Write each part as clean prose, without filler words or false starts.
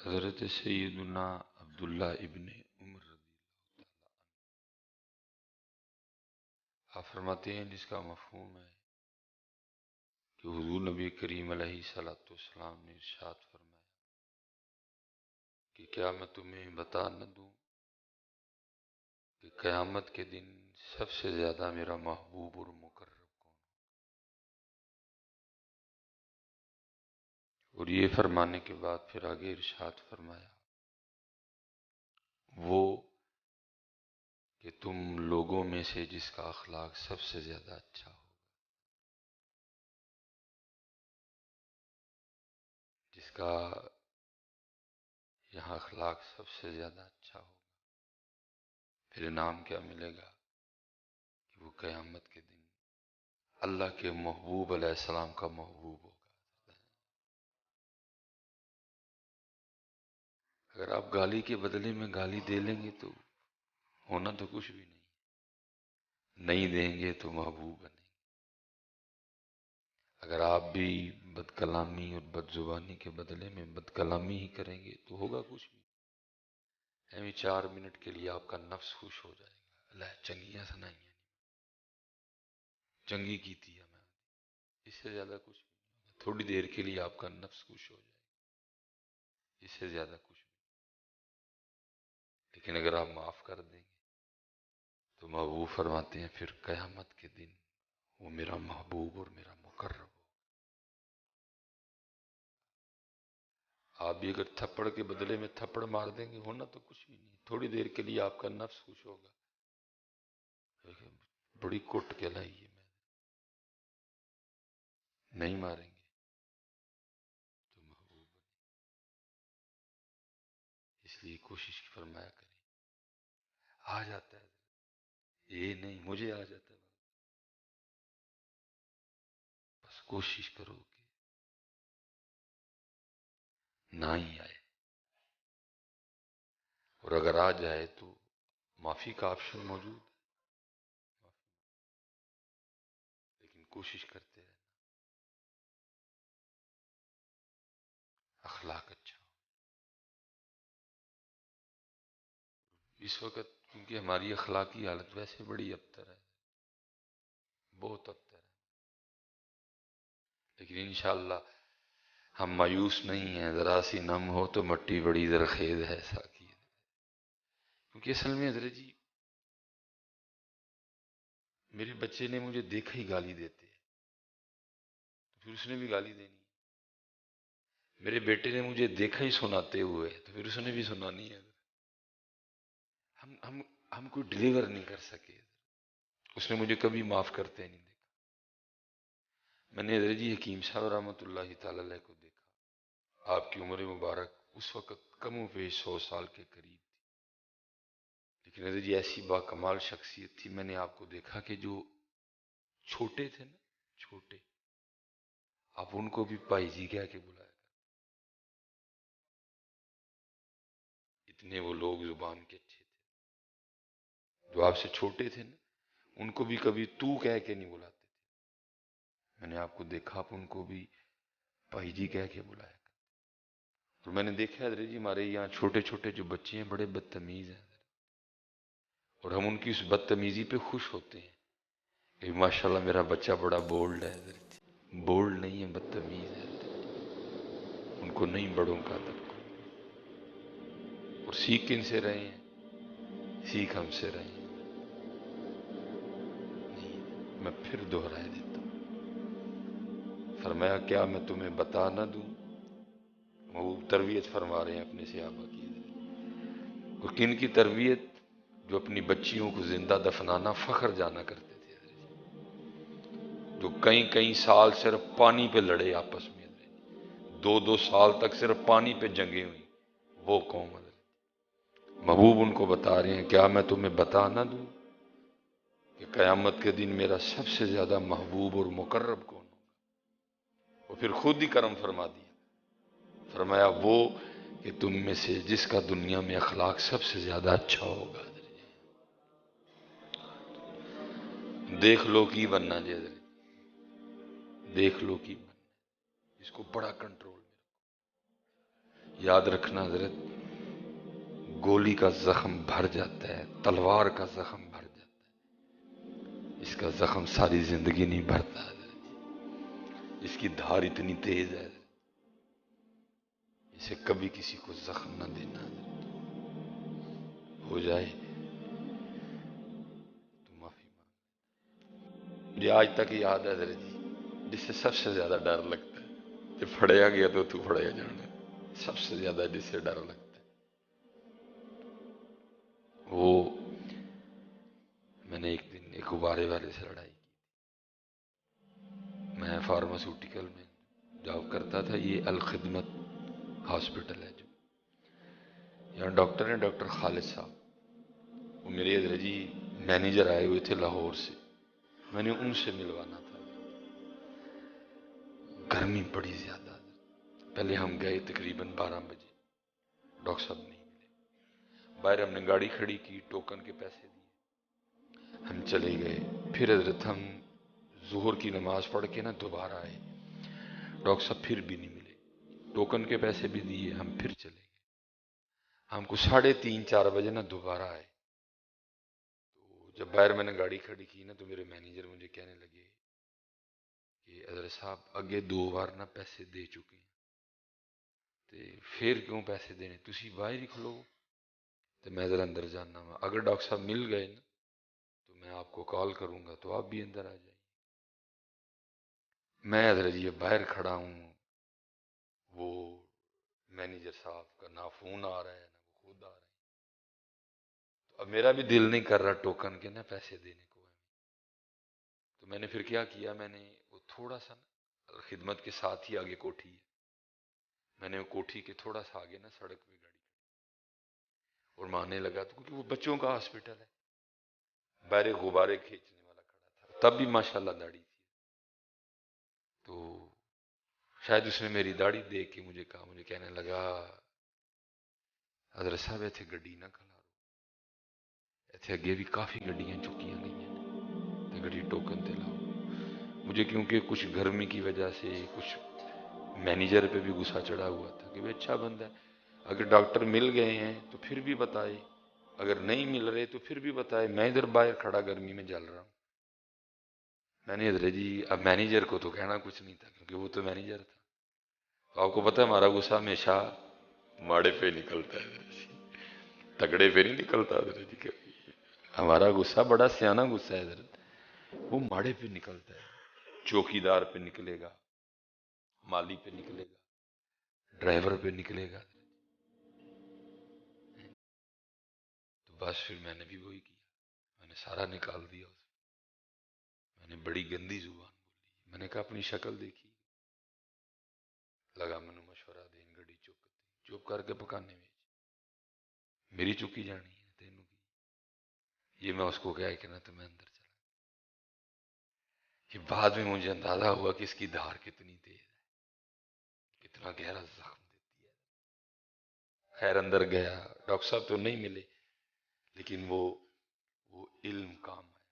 حضرت سیدنا عبداللہ ابن عمر رضی اللہ تعالیٰ آپ فرماتے ہیں جس کا مفہوم ہے کہ حضور نبی کریم علیہ الصلوۃ والسلام نے ارشاد فرمایا کہ کیا میں تمہیں بتا نہ دوں کہ قیامت کے دن سب سے زیادہ میرا محبوب اور مقرب کون، اور یہ فرمانے کے بعد پھر آگے ارشاد فرمایا وہ کہ تم لوگوں میں سے جس کا اخلاق سب سے زیادہ اچھا ہو، جس کا یہاں اخلاق سب سے زیادہ اچھا ہوگا، پھر انعام کیا ملے گا کہ وہ قیامت کے دن اللہ کے محبوب علیہ السلام کا محبوب ہوگا۔ اگر آپ گالی کے بدلے میں گالی دے لیں گے تو ہونا تو کچھ بھی نہیں دیں گے تو محبوب بنیں گے۔ اگر آپ بھی بد کلامی اور بد زبانی کے بدلے میں بد کلامی ہی کریں گے تو ہوگا کچھ بھی نہیں۔ 4 منٹ کے لیے آپ کا نفس خوش ہو جائے گا، اللہ چنگیاں سنائیاں چنگی کی تھی ہمیں، اس سے زیادہ کچھ بھی نہیں۔ تھوڑی دیر کے لیے آپ کا نفس خوش ہو جائے گا، اس سے زیادہ کچھ بھی نہیں۔ لیکن اگر آپ معاف کر دیں گے تو محبوب فرماتے ہیں پھر قیامت کے دن وہ میرا محبوب اور میرا مقرب ہو۔ آپ بھی اگر تھپڑ کے بدلے میں تھپڑ مار دیں گے ہونا تو کچھ بھی نہیں، تھوڑی دیر کے لیے آپ کا نفس خوش ہوگا، بڑی کٹ کے لائی ہے، میں نہیں ماریں گے تو محبوب بنے۔ اس لیے کوشش فرمایا کریں، آ جاتا ہے یہ نہیں مجھے آ جاتا ہے، بس کوشش کرو کہ نہ ہی آئے، اور اگر آ جائے تو معافی کا آپشن موجود ہے، لیکن کوشش کرتے رہنا اخلاق اچھا ہو۔ اس وقت کیونکہ ہماری اخلاقی حالت ویسے بڑی ابتر ہے، بہت ابتر ہے، لیکن انشاءاللہ ہم مایوس نہیں ہیں، ذرا سی نم ہو تو مٹی بڑی زرخیز ہے ساکی ہے۔ کیونکہ اصل میں حضرت جی میرے بچے نے مجھے دیکھا ہی گالی دیتے ہیں تو پھر اس نے بھی گالی دینی، میرے بیٹے نے مجھے دیکھا ہی سناتے ہوئے تو پھر اس نے بھی سنانی ہے۔ ہم کوئی ڈیلیور نہیں کر سکے، اس نے مجھے کبھی معاف کرتے نہیں دیکھا۔ میں نے حضرت جی حکیم صاحب رحمۃ اللہ تعالی علیہ کو دیکھا، آپ کی عمر مبارک اس وقت کم و بیش 100 سال کے قریب تھی، لیکن حضرت جی ایسی با کمال شخصیت تھی، میں نے آپ کو دیکھا کہ جو چھوٹے تھے نا، چھوٹے، آپ ان کو بھی بھائی جی کہہ کے بلایا کرتے، اتنے وہ لوگ زبان کے اچھے تھے۔ جو آپ سے چھوٹے تھے نا ان کو بھی کبھی تو کہہ کے نہیں بلاتے تھے، میں نے آپ کو دیکھا آپ ان کو بھی بھائی جی کہہ کے بلایا کرتے۔ اور میں نے دیکھا حضرت جی ہمارے یہاں چھوٹے چھوٹے جو بچے ہیں بڑے بدتمیز ہیں، اور ہم ان کی اس بدتمیزی پہ خوش ہوتے ہیں کہ ماشاءاللہ میرا بچہ بڑا بولڈ ہے۔ حضرت بولڈ نہیں ہے، بدتمیز ہے، ان کو نہیں بڑوں کا ادب۔ اور سیکھ کن سے رہے ہیں؟ سیکھ ہم سے رہے ہیں۔ نہیں، میں پھر دہرائے دیتا ہوں، فرمایا کیا میں تمہیں بتا نہ دوں، وہ تربیت فرما رہے ہیں اپنے صحابہ کی، اور کن کی تربیت؟ جو اپنی بچیوں کو زندہ دفنانا فخر جانا کرتے تھے، جو کئی کئی سال صرف پانی پہ لڑے آپس میں، 2 سال تک صرف پانی پہ جنگیں ہوئی، وہ قوم ہے۔ محبوب ان کو بتا رہے ہیں کیا میں تمہیں بتا نہ دوں کہ قیامت کے دن میرا سب سے زیادہ محبوب اور مقرب کون ہوگا؟ اور پھر خود ہی کرم فرما دیا، فرمایا وہ کہ تم میں سے جس کا دنیا میں اخلاق سب سے زیادہ اچھا ہوگا۔ دیکھ لو کی بننا جی، دیکھ لو کی بننا، اس کو بڑا کنٹرول میں رکھو، یاد رکھنا حضرت، گولی کا زخم بھر جاتا ہے، تلوار کا زخم بھر جاتا ہے، اس کا زخم ساری زندگی نہیں بھرتا حضرت، اس کی دھار اتنی تیز ہے، اسے کبھی کسی کو زخم نہ دینا حضرت، ہو جائے تو معافی مانگ۔ مجھے آج تک یاد ہے حضرت جی، جس سے سب سے زیادہ ڈر لگتا ہے کہ پھڑیا گیا تو پھڑیا جانا ہے، سب سے زیادہ جس سے ڈر لگتا ہے وہ، میں نے ایک دن ایک غبارے والے سے لڑائی کی، میں فارماسیوٹیکل میں جاب کرتا تھا، یہ الخدمت ہاسپٹل ہے جو، یہاں ڈاکٹر ہیں ڈاکٹر خالد صاحب، وہ میرے حضرت جی مینیجر آئے ہوئے تھے لاہور سے، میں نے ان سے ملوانا تھا، گرمی بڑی زیادہ، پہلے ہم گئے تقریباً 12 بجے، ڈاکٹر صاحب نہیں ملے، باہر ہم نے گاڑی کھڑی کی، ٹوکن کے پیسے دیے، ہم چلے گئے، پھر حضرت ہم ظہر کی نماز پڑھ کے نا دوبارہ آئے، ڈاکٹر صاحب پھر بھی نہیں ملے، ٹوکن کے پیسے بھی دیے، ہم پھر چلے گئے، ہم کو 3:30-4 بجے نا دوبارہ آئے، تو جب باہر میں نے گاڑی کھڑی کی نا تو میرے مینیجر مجھے کہنے لگے کہ حضرت صاحب اگے 2 بار نا پیسے دے چکے ہیں، تے پھر کیوں پیسے دینے، تسی باہر ہی کھلو، تو میں ذرا اندر جانا وا، اگر ڈاکٹر صاحب مل گئے نا تو میں آپ کو کال کروں گا تو آپ بھی اندر آ جائیے، میں حضرت جی باہر کھڑا ہوں، وہ مینیجر صاحب کا نہ فون آ رہا ہے نہ وہ خود آ رہے ہیں، تو اب میرا بھی دل نہیں کر رہا ٹوکن کے نا پیسے دینے کو ہے، تو میں نے پھر کیا کیا، میں نے وہ تھوڑا سا نا خدمت کے ساتھ ہی آگے کوٹھی ہے، میں نے وہ کوٹھی کے تھوڑا سا آگے نا سڑک پہ گاڑی اور میں آنے لگا، تو کیونکہ وہ بچوں کا ہاسپٹل ہے، باہر غبارے کھینچنے والا کھڑا تھا، تب بھی ماشاءاللہ داڑھی تھی، تو شاید اس نے میری داڑھی دیکھ کے مجھے کہا، مجھے کہنے لگا حضرت صاحب ایتھے گڈی نہ کھلارو، ایتھے اگے بھی کافی گڈیاں چکیاں گئی ہیں تے گڈی ٹوکن تے لاؤ، مجھے کیونکہ کچھ گرمی کی وجہ سے کچھ مینیجر پہ بھی غصہ چڑھا ہوا تھا کہ وہ اچھا بندہ ہے، اگر ڈاکٹر مل گئے ہیں تو پھر بھی بتائے، اگر نہیں مل رہے تو پھر بھی بتائے، میں ادھر باہر کھڑا گرمی میں جل رہا ہوں، میں نے حضرت جی اب مینیجر کو تو کہنا کچھ نہیں تھا کیونکہ وہ تو مینیجر تھا، تو آپ کو پتہ ہے ہمارا غصہ ہمیشہ ماڑے پہ نکلتا ہے، تگڑے پہ نہیں نکلتا حضرت جی کبھی، ہمارا غصہ بڑا سیانا غصہ ہے حضرت، وہ ماڑے پہ نکلتا ہے، چوکی دار پہ نکلے گا، مالی پہ نکلے گا، ڈرائیور پہ نکلے گا، تو بس پھر میں نے بھی وہی کیا، میں نے سارا نکال دیا اسے، میں نے بڑی گندی زبان بولی، میں نے کہا اپنی شکل دیکھی، لگا میں نے مشورہ دین گڑی چپ کر کے پکانے میں میری چکی جانی ہے تینوں کی، یہ میں اس کو کہا کہ نا تو میں اندر چلا، یہ بعد میں مجھے اندازہ ہوا کہ اس کی دھار کتنی تیز ہے، کتنا گہرا زخم دیتی ہے، خیر اندر گیا، ڈاکٹر صاحب تو نہیں ملے، لیکن وہ علم کام ہے،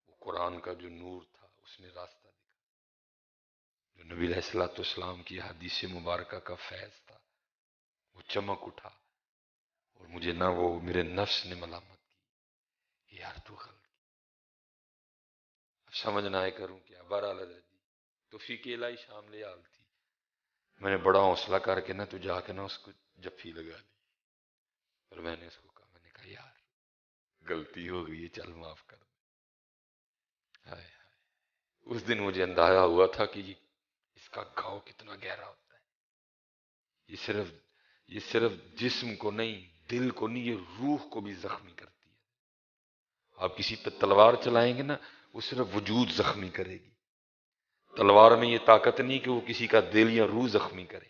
وہ قرآن کا جو نور تھا اس نے راستہ دکھا، جو نبی علیہ الصلوۃ والسلام کی حدیث مبارکہ کا فیض تھا وہ چمک اٹھا، اور مجھے نہ وہ میرے نفس نے ملامت کی کہ یار تو غلط، اب سمجھ نہ آئے کروں کیا، بہرحال حضرت جی توفیق الہی شامل حال تھی، میں نے بڑا حوصلہ کر کے نا تو جا کے نا اس کو جفی لگا لی، اور میں نے اس کو کہا، میں نے کہا یار غلطی ہو گئی ہے، چل معاف کر دے، ہائے ہائے، اس دن مجھے اندازہ ہوا تھا کہ اس کا گھاؤ کتنا گہرا ہوتا ہے، یہ صرف جسم کو نہیں، دل کو نہیں، یہ روح کو بھی زخمی کرتی ہے، آپ کسی پہ تلوار چلائیں گے نا وہ صرف وجود زخمی کرے گی، تلوار میں یہ طاقت نہیں کہ وہ کسی کا دل یا روح زخمی کرے،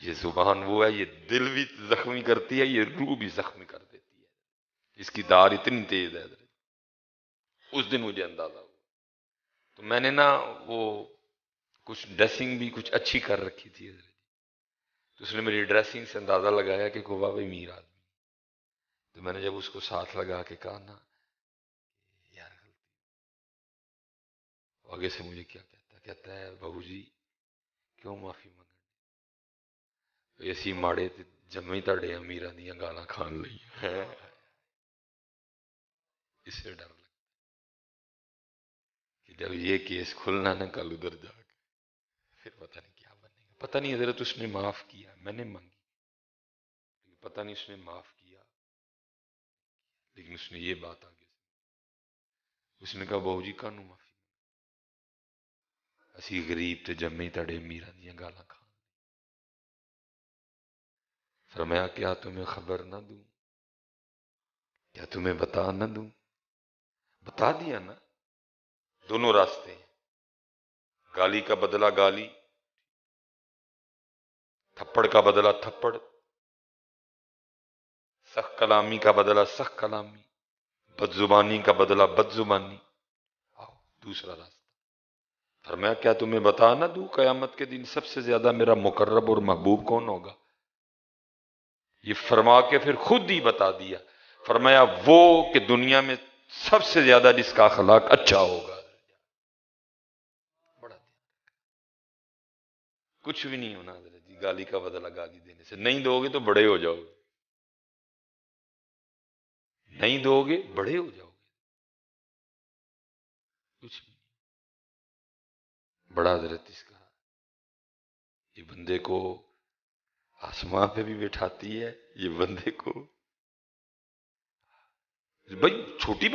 یہ زبان وہ ہے، یہ دل بھی زخمی کرتی ہے، یہ روح بھی زخمی کر دیتی ہے، اس کی دھار اتنی تیز ہے حضرت، اس دن مجھے اندازہ ہوا، تو میں نے نا وہ کچھ ڈریسنگ بھی کچھ اچھی کر رکھی تھی حضرت، تو اس نے میری ڈریسنگ سے اندازہ لگایا کہ کوبا بھائی امیر آدمی، تو میں نے جب اس کو ساتھ لگا کے کہا نا یار غلطی، آگے سے مجھے کیا کہتا ہے بہو جی کیوں معافی مانگا، اسی ماڑے تے جمے تڑے امیراں دیاں گالاں کھان لئی اسے ڈر لگتا کہ جب یہ کیس کھلنا نہ کل ادھر جا کے پھر پتہ نہیں کیا بنے گا. پتہ نہیں حضرت اس نے معاف کیا، میں نے مانگی، پتہ نہیں اس نے معاف کیا، لیکن اس نے یہ بات آگے اس نے کہا بہو جی کانوں معافی، اسی غریب تے جمے تڑے امیراں دیاں گالاں کھان. فرمایا کیا تمہیں خبر نہ دوں، کیا تمہیں بتا نہ دوں؟ بتا دیا نا. دونوں راستے ہیں، گالی کا بدلہ گالی، تھپڑ کا بدلہ تھپڑ، سخت کلامی کا بدلہ سخت کلامی، بد زبانی کا بدلہ بد زبانی. آؤ دوسرا راستہ. فرمایا کیا تمہیں بتا نہ دوں قیامت کے دن سب سے زیادہ میرا مقرب اور محبوب کون ہوگا؟ یہ فرما کے پھر خود ہی بتا دیا. فرمایا وہ کہ دنیا میں سب سے زیادہ جس کا اخلاق اچھا ہوگا. بڑا کچھ بھی نہیں ہونا حضرت جی گالی کا بدلہ گالی دینے سے. نہیں دو گے تو بڑے ہو جاؤ گے، نہیں دو گے بڑے ہو جاؤ گے. کچھ بھی بڑا حضرت اس کا یہ بندے کو آسمان پہ بھی بٹھاتی ہے، یہ بندے کو بھائی چھوٹی بات